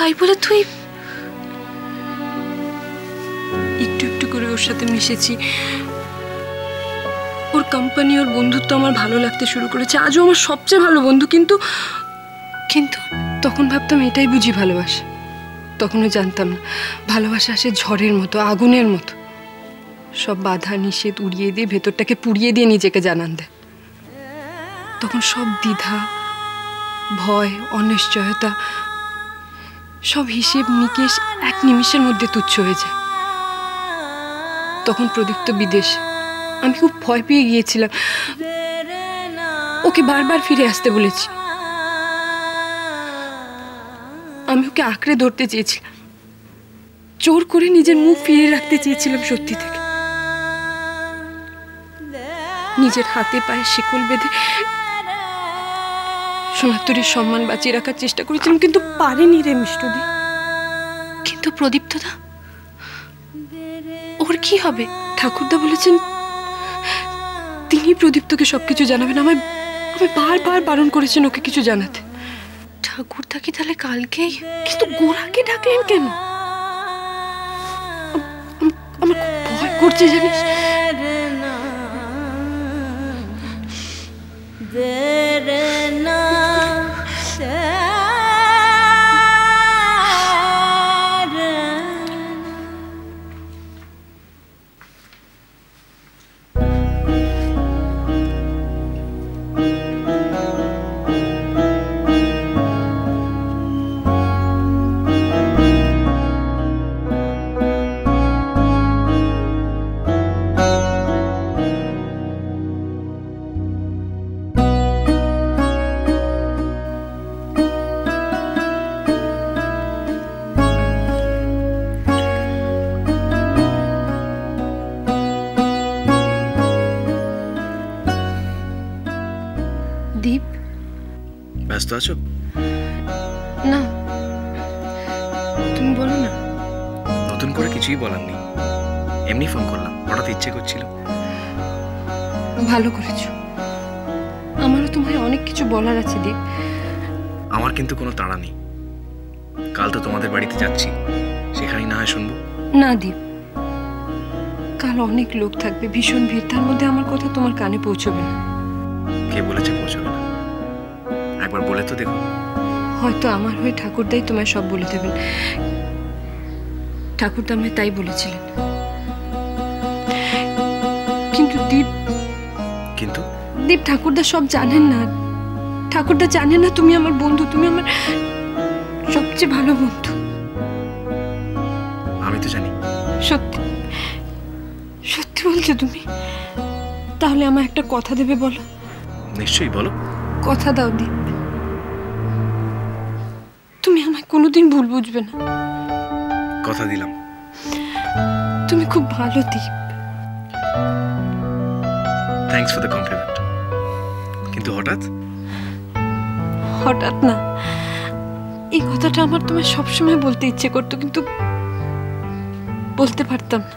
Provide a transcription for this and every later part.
তাই বলে তুই? একটু একটু করে ওর সাথে মিশেছি, ওর কোম্পানি, ওর বন্ধুত্ব আমার ভালো লাগতে শুরু করেছে। আজও আমার সবচেয়ে ভালো বন্ধু। কিন্তু কিন্তু তখন ভাবতাম এটাই বুঝি ভালোবাসা। তখনও জানতাম না ভালোবাসা আসে ঝড়ের মতো, আগুনের মতো, সব বাধা নিষেধ উড়িয়ে দিয়ে, ভেতরটাকে পুড়িয়ে দিয়ে নিজেকে জানান দেয়। তখন সব দ্বিধা, ভয়, অনিশ্চয়তা, সব হিসেব নিকেশ এক নিমিষের মধ্যে তুচ্ছ হয়ে যায়। তখন প্রদীপ্ত বিদেশ, আমি খুব ভয় পেয়ে গিয়েছিলাম। ওকে বারবার ফিরে আসতে বলেছি, আমি ওকে আঁকড়ে ধরতে চেয়েছিলাম, জোর করে নিজের মুখ ফিরে রাখতে চেয়েছিলাম সত্যি থেকে। নিজের হাতে পায়ে শিকল বেঁধে সোনাতরীর সম্মান বাঁচিয়ে রাখার চেষ্টা করেছিলাম, কিন্তু পারিনি রে মিষ্টদি। কিন্তু প্রদীপ্তদা, ওর কি হবে? ঠাকুরদা বলেছেন তিনি প্রদীপ্তকে সবকিছু জানাবেন। আমায় বারবার বারণ করেছেন ওকে কিছু জানাতে। ঠাকুরদা কি তাহলে কালকেই? কিন্তু গোড়াকে ডাকলেন কেন? আমার খুব ভয় করছে জানিস। দীপ, ব্যস্ত আছো? না, তুমি বলো না। নতুন করে কিছুই বলার নেই, এমনি ফোন করলাম, হঠাৎ ইচ্ছে করছিল। ভালো করেছো। আমারও তোমায় অনেক কিছু বলার আছে দীপ। আমার কিন্তু কোনো তাড়া নেই। কাল তো তোমাদের বাড়িতে যাচ্ছি, সেখানেই না হয় শুনবো। না দীপ, কাল অনেক লোক থাকবে, ভীষণ ভিড়, তার মধ্যে আমার কথা তোমার কানে পৌঁছবে না। কে বলেছে পৌঁছবে না? একবার বলে তো দেখো। হয়তো আমার হয়ে ঠাকুরদাই তোমায় সব বলে দেবেন। ঠাকুরদা আমায় তাই বলেছিলেন। কিন্তু দীপ, দীপ ঠাকুরদা সব জানেন না। ঠাকুরদা জানেন না তুমি আমার বন্ধু, তুমি আমার সবচেয়ে ভালো বন্ধু। আমি তো জানি। সত্যি সত্যি বলছো তুমি? তাহলে আমার একটা কথা দেবে বলো? নিশ্চয়ই, বলো। কথা দাও দীপ, তুমি আমায় কোনোদিন ভুল বুঝবে না। কথা দিলাম। তুমি খুব ভালো Deep. Thanks for the compliment. কিন্তু হঠাৎ না, এই কথাটা আমার তোমায় সবসময় বলতে ইচ্ছে করতো, কিন্তু বলতে পারতাম না।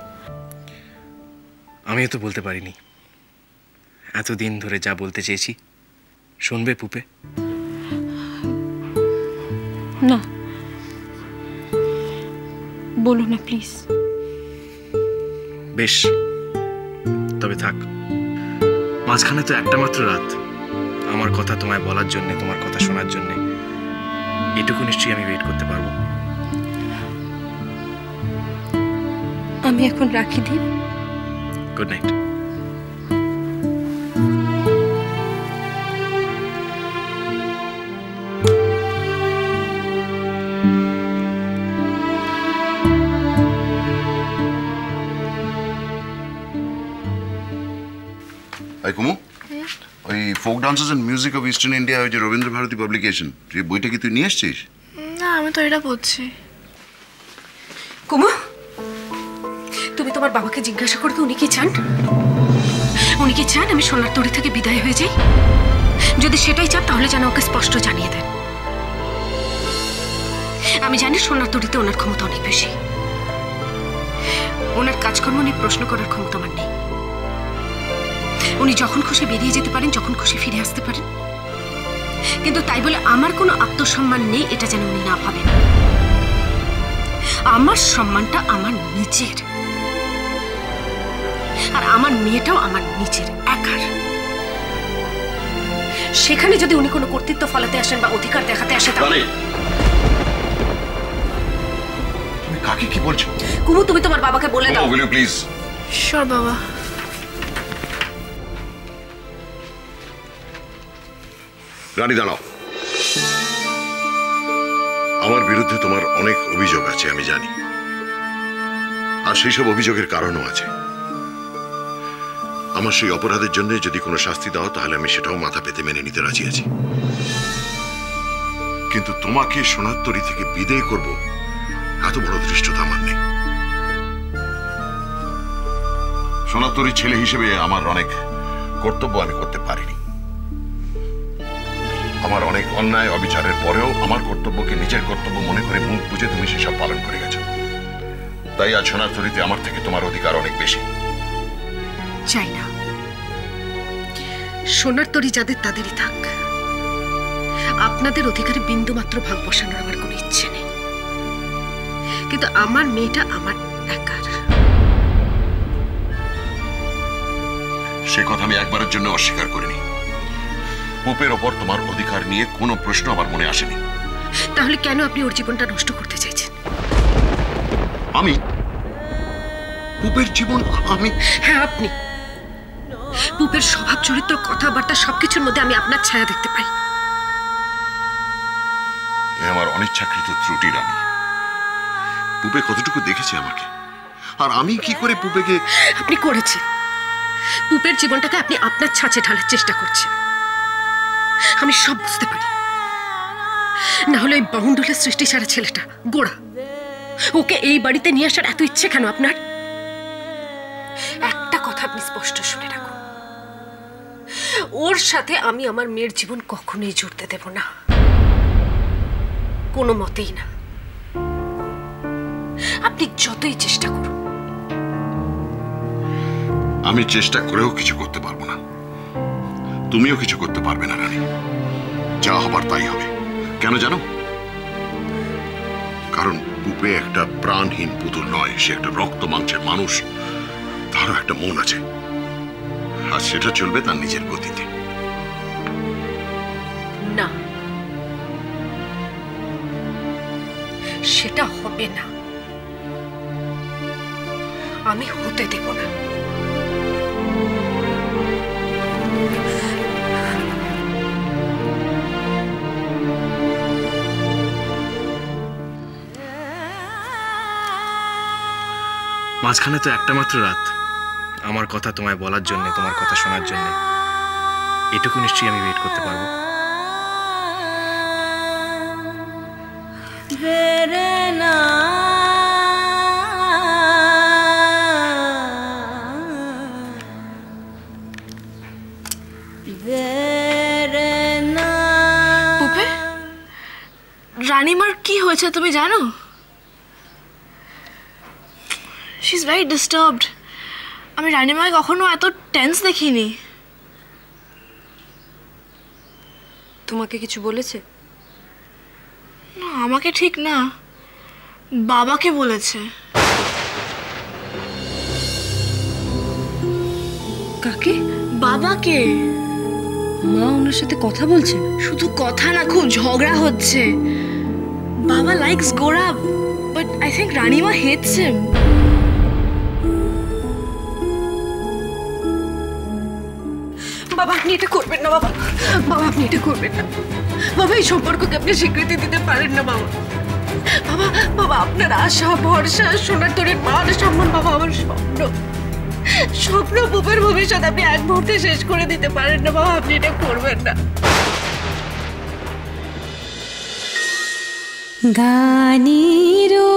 আমিও তো বলতে পারিনি। এতদিন ধরে যা বলতে চেয়েছি, শুনবে পুপে? না, বলো না প্লিজ। বেশ, তবে থাক। মাঝখানে তো একটা মাত্র রাত, আমার কথা তোমায় বলার জন্য, তোমার কথা শোনার জন্য। এটুকু নিশ্চয়ই আমি ওয়েট করতে পারবো। আমি এখন রাখি দীপ। Good night. কুমু, ওই folk dances and music of eastern India, ওই যে রবীন্দ্র ভারতী পাবলিকেশন, এই বইটা কি তুই নিয়ে এসছিস? না, আমি তো এটা পড়ছি। কুমু, তুমি তোমার বাবাকে জিজ্ঞাসা করবে উনি কি চান? উনি কি চান আমি সোনার তরী থেকে বিদায় হয়ে যাই? যদি সেটাই চান তাহলে যেন ওকে স্পষ্ট জানিয়ে দেন। আমি জানি সোনার তরীতে ওনার ক্ষমতা অনেক বেশি। ওনার কাজকর্ম নিয়ে প্রশ্ন করার ক্ষমতা আমার নেই। উনি যখন খুশি বেরিয়ে যেতে পারেন, যখন খুশি ফিরে আসতে পারেন। কিন্তু তাই বলে আমার কোনো আত্মসম্মান নেই এটা যেন উনি না ভাবেন। আমার সম্মানটা আমার নিজের, আর আমার মেয়েটাও আমার নিজের একার। সেখানে যদি উনি কোনো কর্তৃত্ব ফলাতে আসেন বা অধিকার দেখাতে আসে, তাহলে তুমি কাকে কি বলছো? কুমু, তুমি তোমার বাবাকে বলে দাও। প্লিজ। শিওর বাবা। রানী দাঁড়াও। আমার বিরুদ্ধে তোমার অনেক অভিযোগ আছে আমি জানি, আর সেই সব অভিযোগের কারণও আছে। আমার সেই অপরাধের জন্য যদি কোনো শাস্তি দাও তাহলে আমি সেটাও মাথা পেতে মেনে নিতে রাজি আছি, কিন্তু তোমাকে সোনারতরী থেকে বিদেয় করব এত বড় ধৃষ্টতা আমার নেই। সোনারতরীর ছেলে হিসেবে আমার অনেক কর্তব্য আমি করতে পারিনি। আমার অনেক অন্যায় অবিচারের পরেও আমার কর্তব্যকে নিজের কর্তব্য মনে করে মুখ বুঝে তুমি সেসব পালন করে গেছো। তাই আজ সোনারতরীতে আমার থেকে তোমার অধিকার অনেক বেশি। চাই না, সোনারতরী যাদের তাদেরই থাক। আপনাদের অধিকারে বিন্দু মাত্র ভাগ বসানোর আমার কোনো ইচ্ছে নেই, কিন্তু আমার মেয়েটা আমার একার। সে কথা আমি একবারের জন্য অস্বীকার করিনি। পুপের ওপর তোমার অধিকার নিয়ে কোনো প্রশ্ন আমার মনে আসেনি। তাহলে কেন আপনি ওর জীবনটা নষ্ট করতে চাইছেন? আমি? পুপের জীবন আমি? হ্যাঁ, আপনি। পুপের স্বভাব, চরিত্র, কথাবার্তা সবকিছুর মধ্যে আমি আপনার ছায়া দেখতে পাই। এ আমার অনিচ্ছাকৃত ত্রুটি রানী। পুপে কতটুকু দেখেছে আমাকে, আর আমি কি করে পুপেকে? আপনি করেছেন। পুপের জীবনটাকে আপনি আপনার ছাঁচে ঢালার চেষ্টা করছেন, আমি সব বুঝতে পারি। না হলে ওই বাউন্ডুলের সৃষ্টি ছাড়া ছেলেটা গোড়া, ওকে এই বাড়িতে নিয়ে আসার এত ইচ্ছে কেন আপনার? একটা কথা আপনি স্পষ্ট শুনে রাখুন, ওর সাথে আমি আমার মেয়ের জীবন কখনোই জুড়তে দেব না, কোনো মতেই না। আপনি যতই চেষ্টা করুন। আমি চেষ্টা করেও কিছু করতে পারবো না, তুমিও কিছু করতে পারবে না রানী। যা হবার তাই হবে। কেন জানো? কারণ পুপে একটা প্রাণহীন পুতুল নয়, সে একটা রক্ত মাংসের মানুষ। তারও একটা মন আছে, আর সেটা চলবে তার নিজের গতিতে। না, সেটা হবে না, আমি হতে দেব না। মাঝখানে তো একটা মাত্র রাত, আমার কথা তোমায় বলার জন্য, তোমার কথা শোনার জন্য। এটুকু নিশ্চয়ই আমি ওয়েট করতে পারবো। পুপে, রানীমার কি হয়েছে তুমি জানো? She is very disturbed. আমি রানীমাকে কখনো এত টেন্স দেখিনি। তোমাকে কিছু বলেছে? না, আমাকে ঠিক না, বাবাকে বলেছে। কাকে? বাবাকে। মা ওনার সাথে কথা বলছে? শুধু কথা না, খুব ঝগড়া হচ্ছে। বাবা likes Gaurav, but I think Ranima hates him. বাবা, আপনি এটা করবেন না। বাবা, বাবা, আপনি এটা করবেন না। বাবা, এই সম্পর্ককে আপনি স্বীকৃতি দিতে পারেন না। বাবা, বাবা, বাবা, আপনার আশা, ভরসা, সোনারতরীর মান সম্মান, বাবা, আমার স্বপ্ন, স্বপ্ন, পুপের ভবিষ্যৎ আপনি এক মুহূর্তে শেষ করে দিতে পারেন না। বাবা, আপনি এটা করবেন না। গানিরো